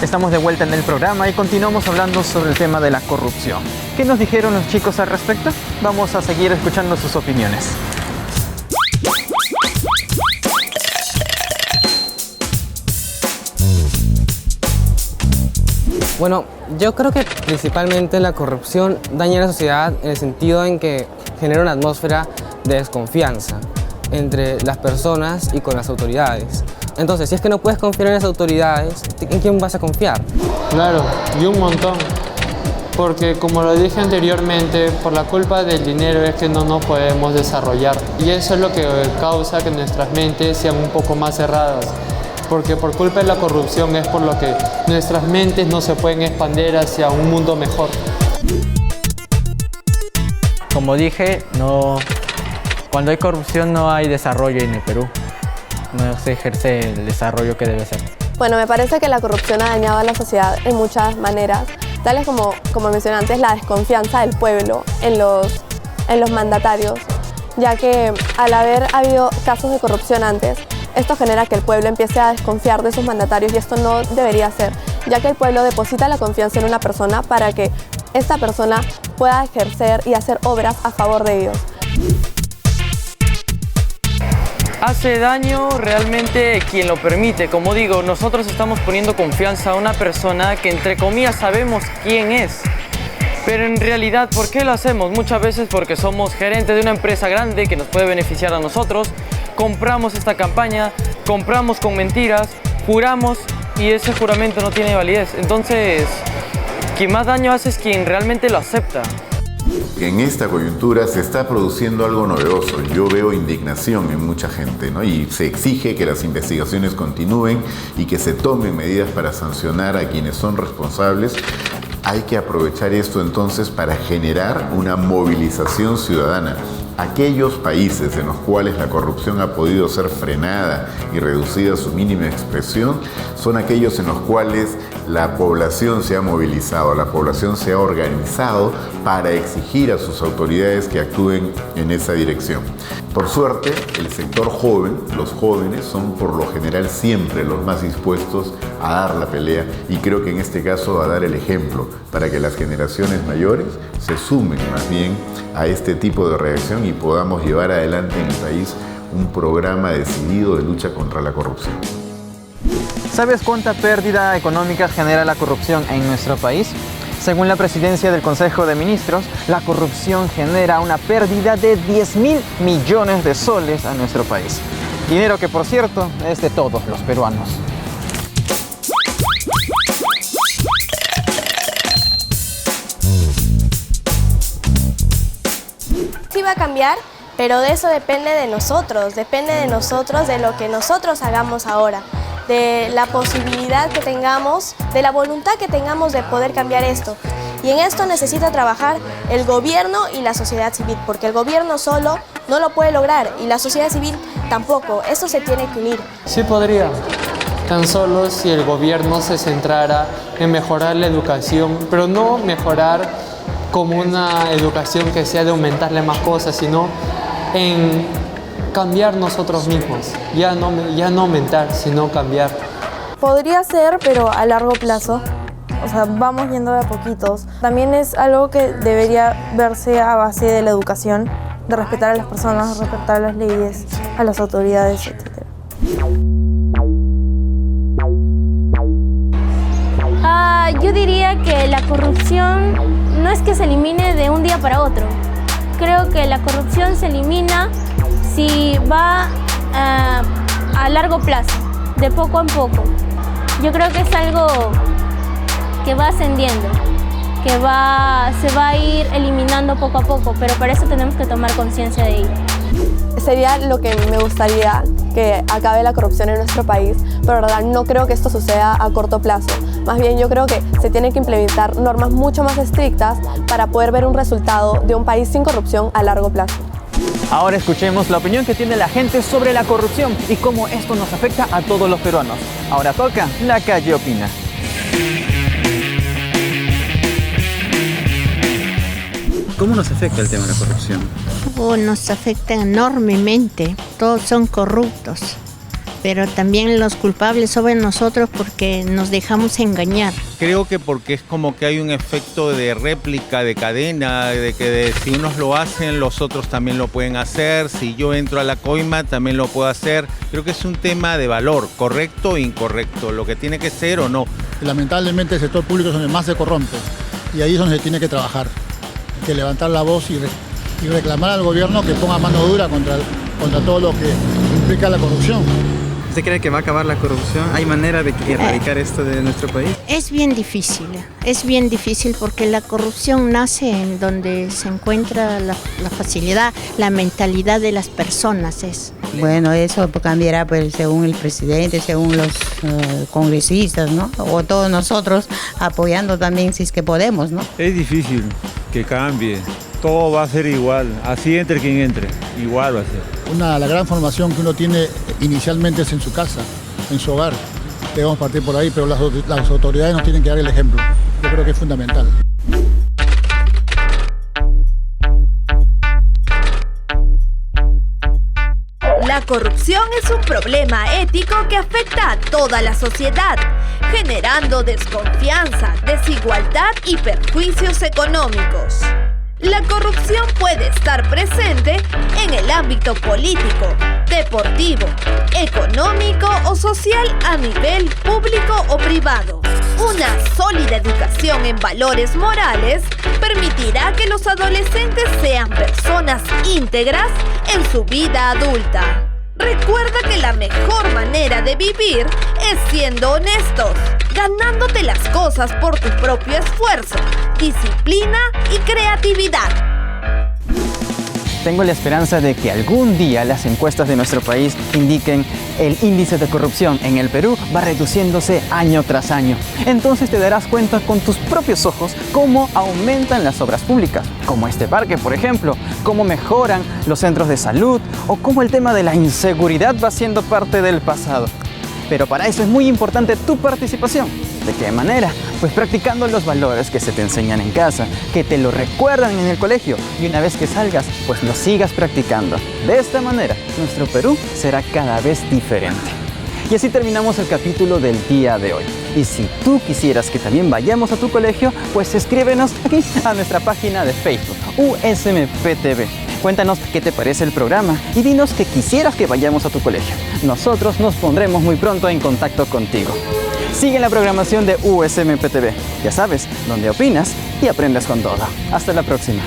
Estamos de vuelta en el programa y continuamos hablando sobre el tema de la corrupción. ¿Qué nos dijeron los chicos al respecto? Vamos a seguir escuchando sus opiniones. Bueno, yo creo que principalmente la corrupción daña a la sociedad en el sentido en que genera una atmósfera de desconfianza entre las personas y con las autoridades. Entonces, si es que no puedes confiar en las autoridades, ¿en quién vas a confiar? Claro, y un montón. Porque como lo dije anteriormente, por la culpa del dinero es que no nos podemos desarrollar. Y eso es lo que causa que nuestras mentes sean un poco más cerradas. Porque por culpa de la corrupción es por lo que nuestras mentes no se pueden expandir hacia un mundo mejor. Como dije, cuando hay corrupción no hay desarrollo en el Perú. No se ejerce el desarrollo que debe ser. Bueno, me parece que la corrupción ha dañado a la sociedad en muchas maneras, tales como mencioné antes, la desconfianza del pueblo en los mandatarios, ya que al haber habido casos de corrupción antes, esto genera que el pueblo empiece a desconfiar de sus mandatarios y esto no debería ser, ya que el pueblo deposita la confianza en una persona para que esta persona pueda ejercer y hacer obras a favor de ellos. Hace daño realmente quien lo permite. Como digo, nosotros estamos poniendo confianza a una persona que entre comillas sabemos quién es. Pero en realidad, ¿por qué lo hacemos? Muchas veces porque somos gerentes de una empresa grande que nos puede beneficiar a nosotros. Compramos esta campaña, compramos con mentiras, juramos y ese juramento no tiene validez. Entonces, quien más daño hace es quien realmente lo acepta. En esta coyuntura se está produciendo algo novedoso. Yo veo indignación en mucha gente, ¿no? Y se exige que las investigaciones continúen y que se tomen medidas para sancionar a quienes son responsables. Hay que aprovechar esto entonces para generar una movilización ciudadana. Aquellos países en los cuales la corrupción ha podido ser frenada y reducida a su mínima expresión son aquellos en los cuales la población se ha movilizado, la población se ha organizado para exigir a sus autoridades que actúen en esa dirección. Por suerte, el sector joven, los jóvenes, son por lo general siempre los más dispuestos a dar la pelea y creo que en este caso a dar el ejemplo para que las generaciones mayores se sumen más bien a este tipo de reacción y podamos llevar adelante en el país un programa decidido de lucha contra la corrupción. ¿Sabes cuánta pérdida económica genera la corrupción en nuestro país? Según la presidencia del Consejo de Ministros, la corrupción genera una pérdida de 10.000 millones de soles a nuestro país. Dinero que, por cierto, es de todos los peruanos. Sí va a cambiar, pero de eso depende de nosotros de lo que nosotros hagamos ahora, de la posibilidad que tengamos, de la voluntad que tengamos de poder cambiar esto. Y en esto necesita trabajar el gobierno y la sociedad civil, porque el gobierno solo no lo puede lograr y la sociedad civil tampoco. Esto se tiene que unir. Sí podría, tan solo si el gobierno se centrara en mejorar la educación, pero no mejorar como una educación que sea de aumentarle más cosas, sino en cambiar nosotros mismos, ya no aumentar, sino cambiar. Podría ser, pero a largo plazo. O sea, vamos yendo de a poquitos. También es algo que debería verse a base de la educación, de respetar a las personas, respetar las leyes, a las autoridades, etc. Yo diría que la corrupción no es que se elimine de un día para otro. Creo que la corrupción se elimina si va a largo plazo, de poco en poco. Yo creo que es algo que va ascendiendo, que se va a ir eliminando poco a poco, pero para eso tenemos que tomar conciencia de ello. Sería lo que me gustaría, que acabe la corrupción en nuestro país, pero la verdad no creo que esto suceda a corto plazo. Más bien yo creo que se tienen que implementar normas mucho más estrictas para poder ver un resultado de un país sin corrupción a largo plazo. Ahora escuchemos la opinión que tiene la gente sobre la corrupción y cómo esto nos afecta a todos los peruanos. Ahora toca La Calle Opina. ¿Cómo nos afecta el tema de la corrupción? Nos afecta enormemente. Todos son corruptos. pero también los culpables somos nosotros porque nos dejamos engañar. Creo que porque es como que hay un efecto de réplica, de cadena, de que si unos lo hacen, los otros también lo pueden hacer. Si yo entro a la coima, también lo puedo hacer. Creo que es un tema de valor, correcto e incorrecto, lo que tiene que ser o no. Lamentablemente el sector público es donde más se corrompe y ahí es donde se tiene que trabajar. Hay que levantar la voz y reclamar al gobierno que ponga mano dura contra todo lo que implica la corrupción. ¿Usted cree que va a acabar la corrupción? ¿Hay manera de erradicar esto de nuestro país? Es bien difícil porque la corrupción nace en donde se encuentra la facilidad, la mentalidad de las personas es. Bueno, eso cambiará pues, según el presidente, según los congresistas, ¿no? O todos nosotros apoyando también si es que podemos, ¿no? Es difícil que cambie. Todo va a ser igual, así entre quien entre, igual va a ser. La gran formación que uno tiene inicialmente es en su casa, en su hogar. Debemos partir por ahí, pero las autoridades nos tienen que dar el ejemplo. Yo creo que es fundamental. La corrupción es un problema ético que afecta a toda la sociedad, generando desconfianza, desigualdad y perjuicios económicos. La corrupción puede estar presente en el ámbito político, deportivo, económico o social a nivel público o privado. Una sólida educación en valores morales permitirá que los adolescentes sean personas íntegras en su vida adulta. Recuerda que la mejor manera de vivir es siendo honestos, ganándote las cosas por tu propio esfuerzo, disciplina y creatividad. Tengo la esperanza de que algún día las encuestas de nuestro país indiquen el índice de corrupción en el Perú va reduciéndose año tras año. Entonces te darás cuenta con tus propios ojos cómo aumentan las obras públicas, como este parque, por ejemplo, cómo mejoran los centros de salud o cómo el tema de la inseguridad va siendo parte del pasado. Pero para eso es muy importante tu participación. ¿De qué manera? Pues practicando los valores que se te enseñan en casa, que te lo recuerdan en el colegio y una vez que salgas, pues lo sigas practicando. De esta manera, nuestro Perú será cada vez diferente. Y así terminamos el capítulo del día de hoy. Y si tú quisieras que también vayamos a tu colegio, pues escríbenos aquí a nuestra página de Facebook, USMPTV. Cuéntanos qué te parece el programa y dinos que quisieras que vayamos a tu colegio. Nosotros nos pondremos muy pronto en contacto contigo. Sigue la programación de USMPTV. Ya sabes, donde opinas y aprendes con todo. Hasta la próxima.